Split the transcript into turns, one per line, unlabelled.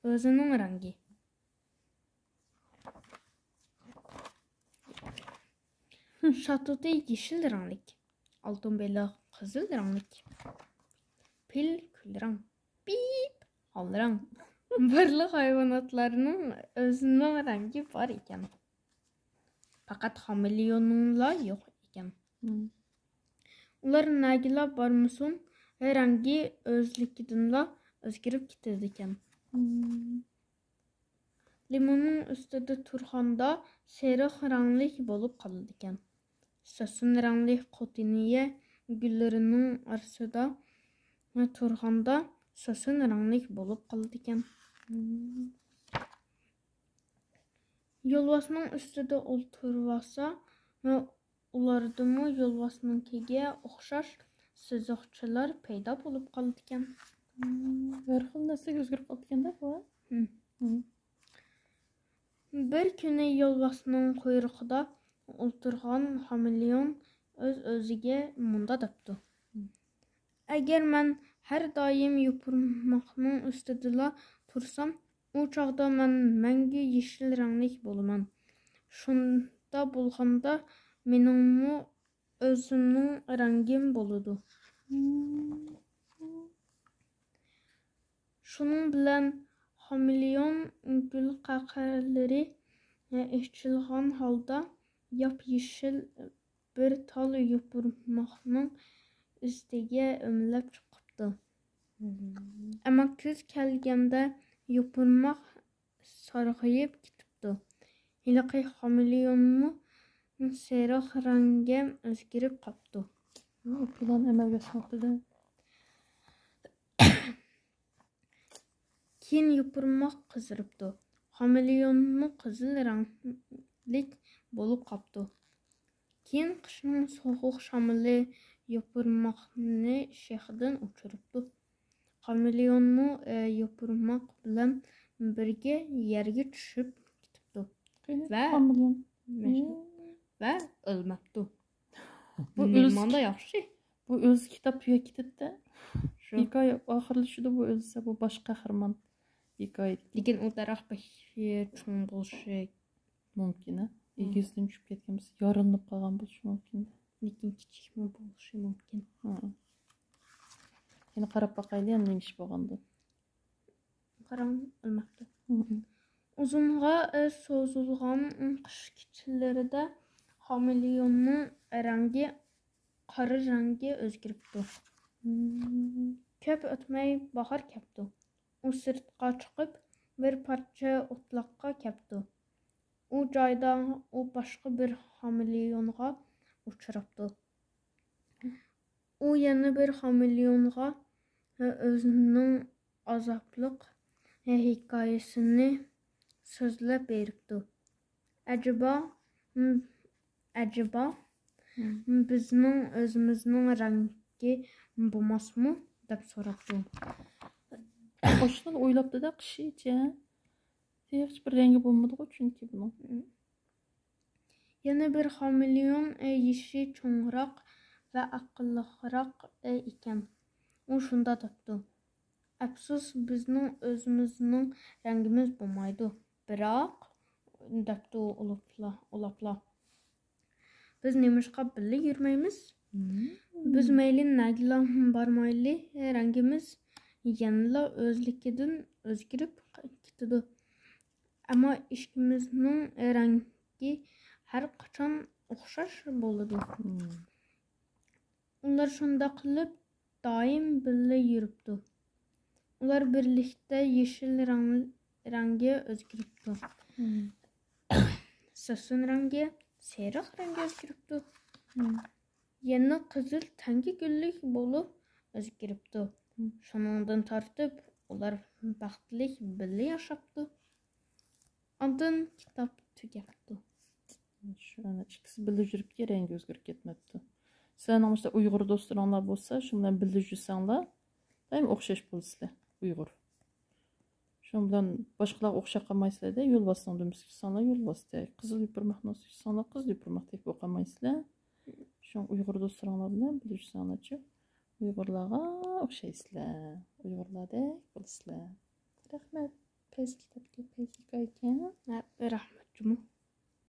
özünün rengi. Şatotu yeşil renklik. Altın beylik kızıl renklik. Pil kül renk. Bip al renk. Barlıq hayvanatlarının özünün rengi var ekan. Fakat hamiliyonunla yok ekan. Ular nagila barmısun rengi özlikidinla özgürüp ketedi ekan. Limonun üstüde turganda serih renklik bolup kaldı ekan. Sosun renklik kotiniye güllerinin arasında turganda sosun renklik bolup kaldı ekan. Yolvasının üstüde oturvasa ulardımı yolvasınınkiga o'xshash sızıqçılar payda bolup kaldı ekan.
Bir xil narsa o'zgarib qoldi ekanda bu.
Bir kuni yolvasının quyruğida o'tirgan hameleon o'z-o'ziga munda debdi. Agar men har doim yopirmoqning ustida tursam, u chog'da men mangu yeşil ranglik bo'laman. Shunda bo'lganda meningmi o'zimning rangim bo'ladi. Şunun bilan hameleon gül qaqalari eshtilgan holda yop-yeshil bir tal yopirmoqning ustiga o'mlab chiqibdi. Ammo kuz kelganda yopirmoq sarg'ayib ketibdi. Hiliqi hameleonmi serih rangga o'zgarib qolibdi.
Plan amalga oshmoqda.
Keyin yopirmoq qiziribdi. Hameleonmi qizil ranglik bo'lib qolibdi. Keyin qishning sovuq shamoli yopirmoqni shexdan o'chiribdi. Hameleonmi yopirmoq bilan birga yerga tushib ketibdi va o'lmabdi.
Bu
Mehmonda yaxshi.
Bu o'z kitob tuya ketdi. Hikoya oxirlashida bu o'lsa bu bosh qahramon hikoya.
Lekin u taraf cho'ng bo'lishi
mumkin. Egizdan tushib ketgan bo'lsa, yorilib qolgan bo'lishi mumkin.
Lekin kichikmi bo'lishi mumkin.
Yana qarab boqaylik, ham nima ish bo'lganda.
Qarang, o'lmabdi. Uzunga so'zilgan qish kechlarida hameleonning rangi qora rangga o'zgaribdi. Ko'p o'tmay bahor kelibdi. U sirtqa chiqib bir parcha o'tloqqa kelibdi. U joyda u boshqa bir hameleonga uchrabdi. U yana bir hameleonga o'zining azobliq hikoyasini so'zlab beribdi. Acaba bizning o'zimizning rangi bo'lmasmi deb so'rabdi.
Qo'shni o'ylabdi-da qishicha. Hech bir rangi bo'lmadi-ku chunki buning.
Yana bir hameleon yeshi cho'ngroq va aqlliroq ekan. U shunda debdi. Afsus, bizning o'zimizning rangimiz bo'lmaydi. Biroq debdi ulapla. Biz nemishqa birga yurmaymiz? Biz mayli nagila bormayli, rangimiz yanada o'zligidan o'zgarib ketadi. Ammo ishimizning rangi har qachon o'xshash bo'ladi. Ular shunda qilib doim birga yuribdi. Ular birlikda yeşil rangga o'zgaribdi. Sosun rangi serih rangga o'zgaribdi. Yana qizil tangi gullik bo'lib o'zgaribdi. Shuningdan tortib ular baxtli birga yashabdi. Ondan kitob tugabdi.
Shuni ikkisi birga yuribdi, rangi o'zgarib ketmabdi. Sizlarning işte Uyg'ur do'stlaringlar bo'lsa, shu bilan birga yursanglar, doim o'xshash bo'lsizlar, Uyg'ur. Shu bilan boshqalarga o'xshab qolmaysizlar-da, yo'lbosdan dumsizlar, yo'lbosda. Qizil yupirmoqni sizlar qizil yupirmoqdek o'qolmaysizlar. Shu Uyg'ur do'stlaringlar bilan birga yursanglarchi, Uyg'urlarga o'xshaysizlar. Uyg'urlardek bo'lsizlar. Rahmat. qaysi kitobga qaysi hikoya ekan?
Ha, rahmat.